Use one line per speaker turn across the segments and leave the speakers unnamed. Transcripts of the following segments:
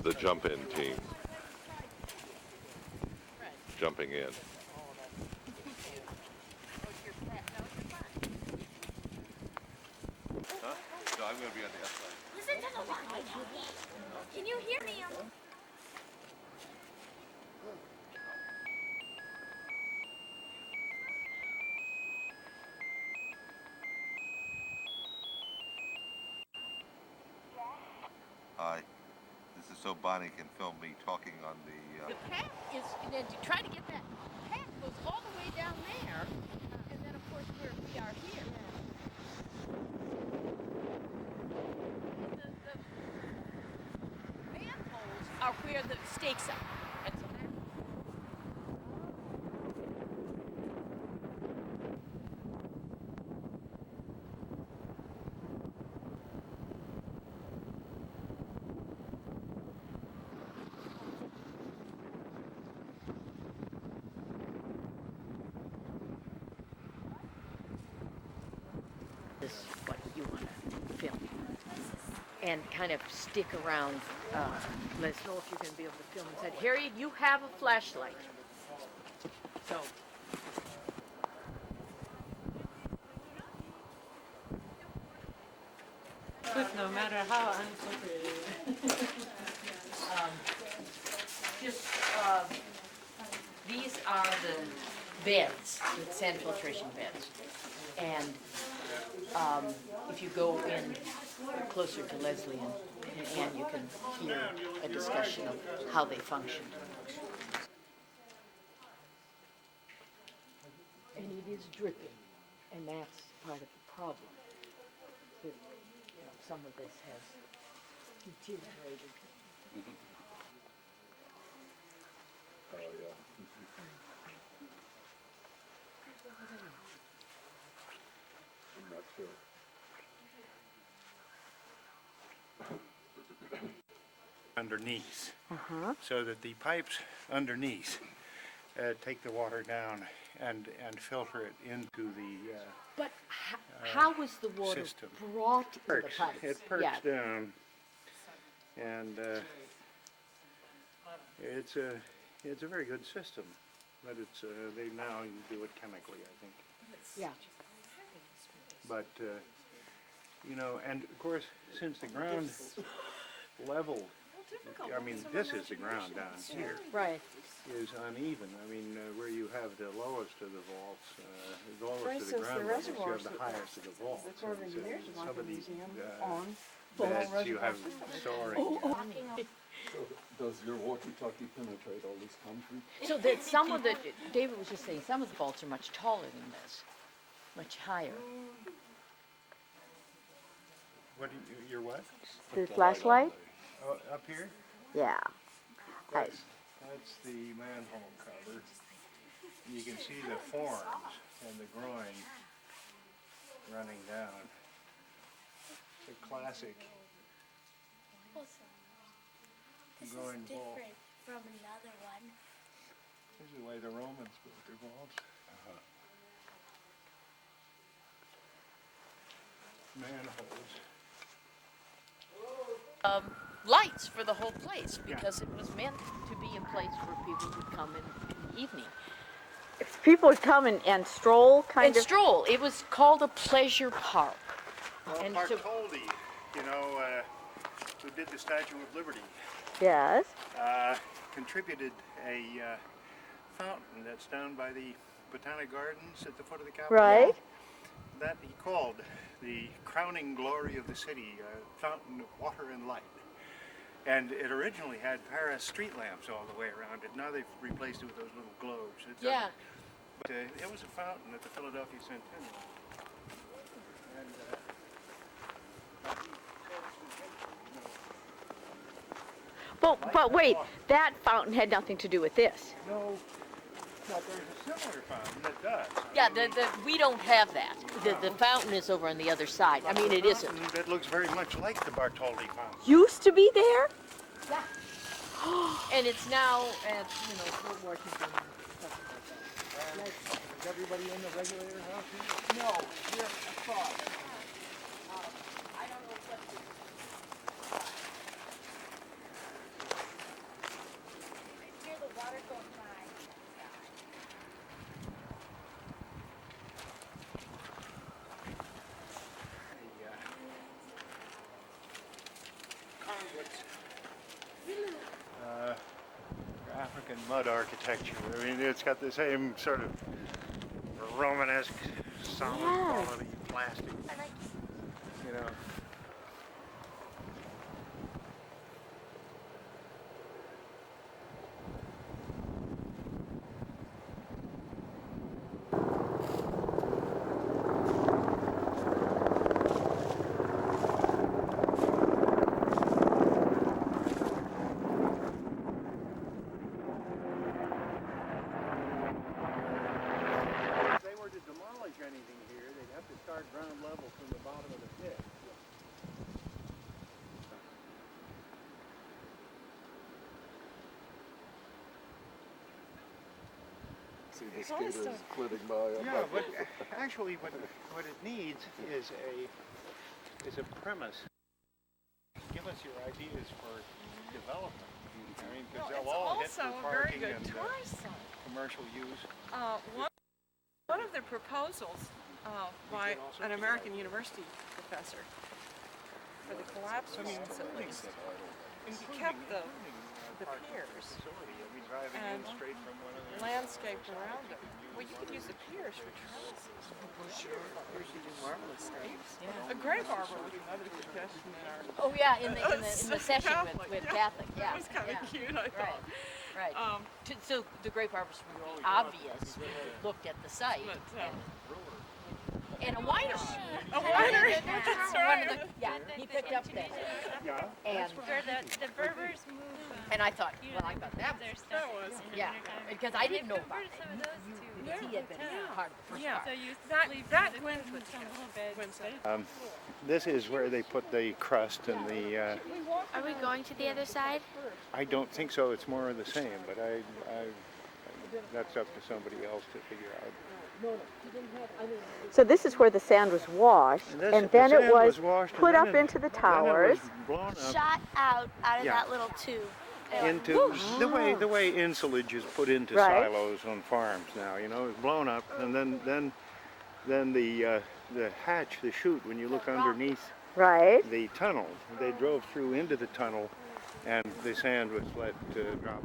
the jump-in team. Jumping in. Huh? No, I'm going to be on the outside.
Listen to the one. Can you hear me?
Hi. This is so Bonnie can film me talking on the...
The path is, to try to get that path goes all the way down there, and then of course we are here. The manholes are where the stakes are. And so that is what you want to film. And kind of stick around. Let us know if you're going to be able to film. And said, Harriet, you have a flashlight. So.
But no matter how uncomfortable.
These are the beds, the sand filtration beds. And if you go in closer to Leslie and you can hear a discussion of how they functioned. And it is dripping, and that's part of the problem. That, some of this has deteriorated.
Oh, yeah. I'm not sure.
Underneath, so that the pipes underneath take the water down and filter it into the
But how was the water
system.
brought to the
perks.
pipes?
It perks
Yeah.
down, and it's a very good system, but it's they now do it chemically, I think.
Yeah.
But and of course, since the ground level, I mean, this is the ground down here,
Right.
is uneven. I mean, where you have the lowest of the vaults, the lowest
For
of the
instance,
ground
the
levels, you
reservoirs
have the
that
highest of the vaults.
the Corps of
And
Engineers
so
want
some
the
of these
museum
beds
on
you have storing.
So does your walkie-talkie penetrate all this concrete?
So that some of the, David was just saying, some of the vaults are much taller than this, much higher.
What do your what?
The flashlight?
Oh, up here?
Yeah.
That's the manhole cover. You can see the forms and the groin running down. It's a classic
This
groin
is
vault.
different from another one.
This is the way the Romans built their vaults. Manholes.
Lights for the whole place, because it was meant to be a place where people would come in the evening.
People would come and stroll, kind
And
of.
stroll. It was called a pleasure park.
Well,
And so-
Bartholdi, who did the Statue of Liberty,
Yes.
contributed a fountain that's down by the Botanic Gardens at the foot of the Capitol.
Right.
That he called the crowning glory of the city, a fountain of water and light. And it originally had Paris street lamps all the way around it. Now they've replaced it with those little globes. It doesn't-
Yeah.
But it was a fountain at the Philadelphia Centennial. And
But wait, that fountain had nothing to do with this.
no, but there's a similar fountain that does.
Yeah, we don't have that. The fountain is over on the other side. I mean, it isn't.
Fountain that looks very much like the Bartholdi fountain.
Used to be there?
Yeah. And it's now at, Fort Washington and stuff like that.
Is everybody in the regulator house here?
No, we're across. I don't know what
mud architecture. I mean, it's got the same sort of Romanesque, solid quality plastic. You know. If they were to demolish anything here, they'd have to start ground level from the bottom of the pit.
See the skaters flitting by.
Yeah, but actually what it needs is a premise. Give us your ideas for development. I mean, because they'll all hit for parking and commercial use.
One of the proposals by an American university professor for the collapse means at least, he kept the piers and landscaped around them. Well, you could use the piers for trellises. Sure. A grave arbor would be another suggestion in our.
Oh, yeah, in the session with Catholic, yeah.
That was kind of cute, I thought.
Right. So the grape arbors were really obvious when you looked at the site. And a winery.
A winery.
That's right. Yeah, he picked up that. And
Where the Berbers move.
and I thought, well, I thought that
Their
was,
stuff.
was.
yeah, because I didn't know about
Converted
it.
some of those too.
Because he had been part of the first
Yeah.
part.
So you
That
leave
that
the
went
with some little bit.
This is where they put the crust and the.
Are we going to the other side?
I don't think so. It's more of the same, but that's up to somebody else to figure out.
So this is where the sand was washed, and then it was put up into the towers.
Blown up
Shot out of
Yeah.
that little tube.
into the way insulage is put into
Right.
silos on farms now. You know, it's blown up, and then the hatch, the chute, when you look underneath
Right.
the tunnel, they drove through into the tunnel, and the sand was let drop.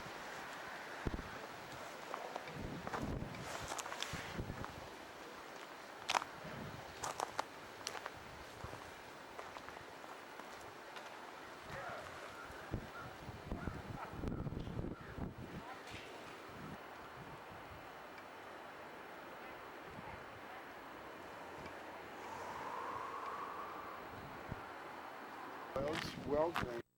Well drained.